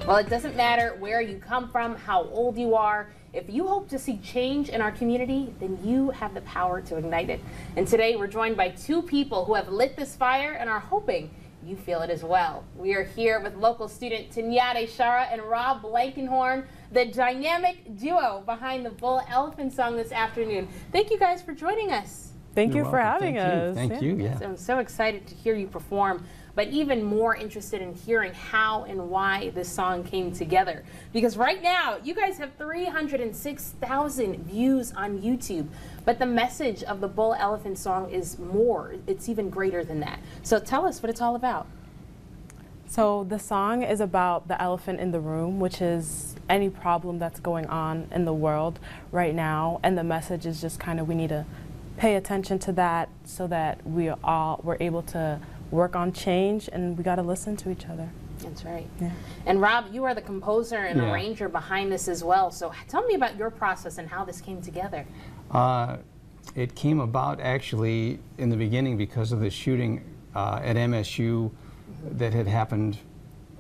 Well, it doesn't matter where you come from, how old you are. If you hope to see change in our community, then you have the power to ignite it. And today we're joined by two people who have lit this fire and are hoping you feel it as well. We are here with local student Tinyade and Rob Blankenhorn, the dynamic duo behind the Bull Elephant song this afternoon. Thank you guys for joining us. Thank you for having us. Thank you. Yeah. So I'm so excited to hear you perform, but even more interested in hearing how and why this song came together. Because right now, you guys have 306,000 views on YouTube, but the message of the Bull Elephant song is more. It's even greater than that. So tell us what it's all about. So the song is about the elephant in the room, which is any problem that's going on in the world right now. And the message is just kind of we need to pay attention to that so that we're able to work on change, and we got to listen to each other. That's right. Yeah. And Rob, you are the composer and arranger behind this as well. So tell me about your process and how this came together. It came about actually in the beginning because of the shooting at MSU that had happened,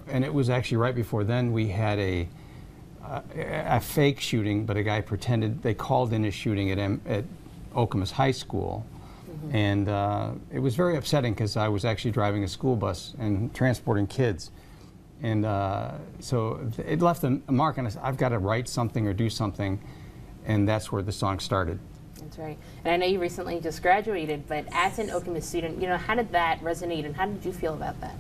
and it was actually right before then we had a fake shooting, but a guy pretended, they called in a shooting at Okemos High School. And it was very upsetting because I was actually driving a school bus and transporting kids. And so it left a mark, and I said, I've got to write something or do something, and that's where the song started. That's right. And I know you recently just graduated, but as an Okemos student, you know, how did that resonate and how did you feel about that?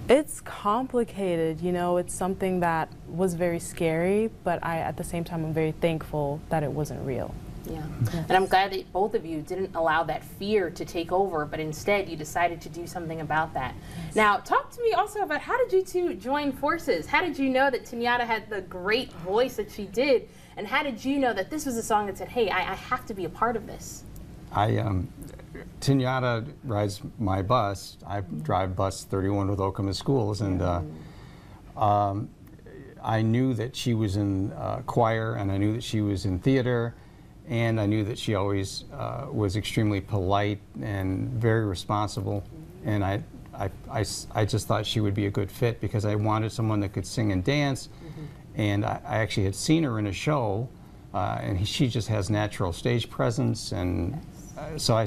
It's complicated, you know, it's something that was very scary, but at the same time, I'm very thankful that it wasn't real. Yeah. And I'm glad that both of you didn't allow that fear to take over, but instead you decided to do something about that. Yes. Now, talk to me also about how did you two join forces? How did you know that Tinyade had the great voice that she did? And how did you know that this was a song that said, hey, I have to be a part of this? Tinyade rides my bus. I drive bus 31 with Okemos Schools, and I knew that she was in choir, and I knew that she was in theater. And I knew that she always was extremely polite and very responsible, and I just thought she would be a good fit because I wanted someone that could sing and dance, and I actually had seen her in a show, and she just has natural stage presence, and so I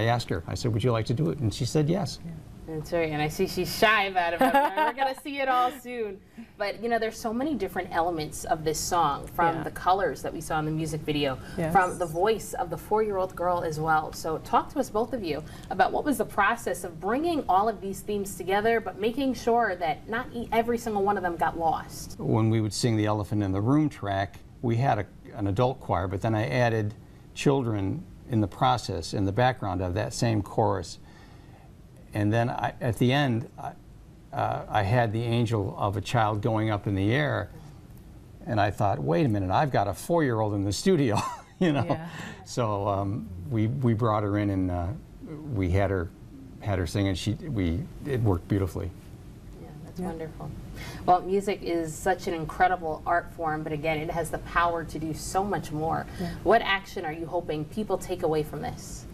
asked her, I said, would you like to do it? And she said yes. Yeah. That's right, and I see she's shy about it, but we're going to see it all soon. But, you know, there's so many different elements of this song, from the colors that we saw in the music video, from the voice of the 4-year-old girl as well. So talk to us, both of you, about what was the process of bringing all of these themes together, but making sure that not every single one of them got lost. When we would sing the Elephant in the Room track, we had an adult choir, but then I added children in the process, in the background of that same chorus. And then at the end, I had the angel of a child going up in the air, and I thought, wait a minute, I've got a 4-year-old in the studio, you know. Yeah. So we brought her in, and we had her sing, and it worked beautifully. Yeah, that's wonderful. Well, music is such an incredible art form, but again, it has the power to do so much more. Yeah. What action are you hoping people take away from this?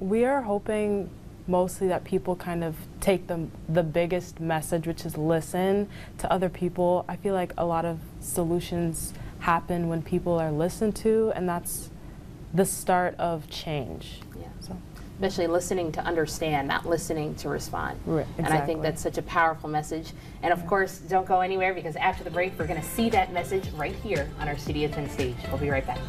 We are hoping mostly that people kind of take the biggest message, which is listen to other people. I feel like a lot of solutions happen when people are listened to, and that's the start of change. Yeah. So. Especially listening to understand, not listening to respond. Right, exactly. And I think that's such a powerful message. And of course, don't go anywhere, because after the break, we're going to see that message right here on our Studio 10 stage. We'll be right back.